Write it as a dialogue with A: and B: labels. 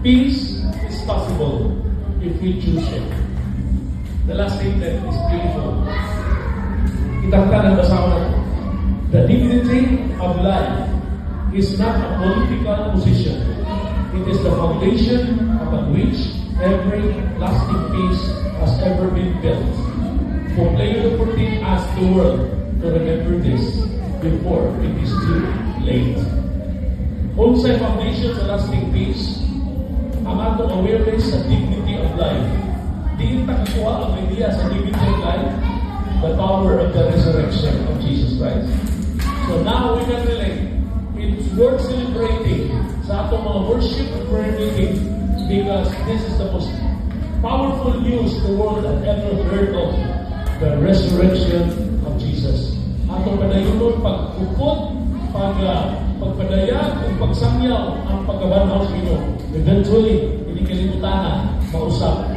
A: Peace is possible if we choose it. The last statement is beautiful. Itakta ng basa ko na ito. The dignity of life is not a political position. It is the foundation upon which every lasting peace has ever been built. For Leo XIV asked the world to remember this before it is too late. Unsay foundation sa lasting peace, ang atong awareness sa dignity of life. Diin takakuha ang idea sa dignity of life, the power of the resurrection of Jesus Christ. So now we can relate. It's worth celebrating sa atong mga worship and prayer meeting because this is the most powerful news the world has ever heard of, the resurrection of Jesus. Atong padayon pag-upod, pagpadaya, kung pagsangyaw ang pagkabanhaw sa Ginoo. Eventually, hindi kalimutan na mausap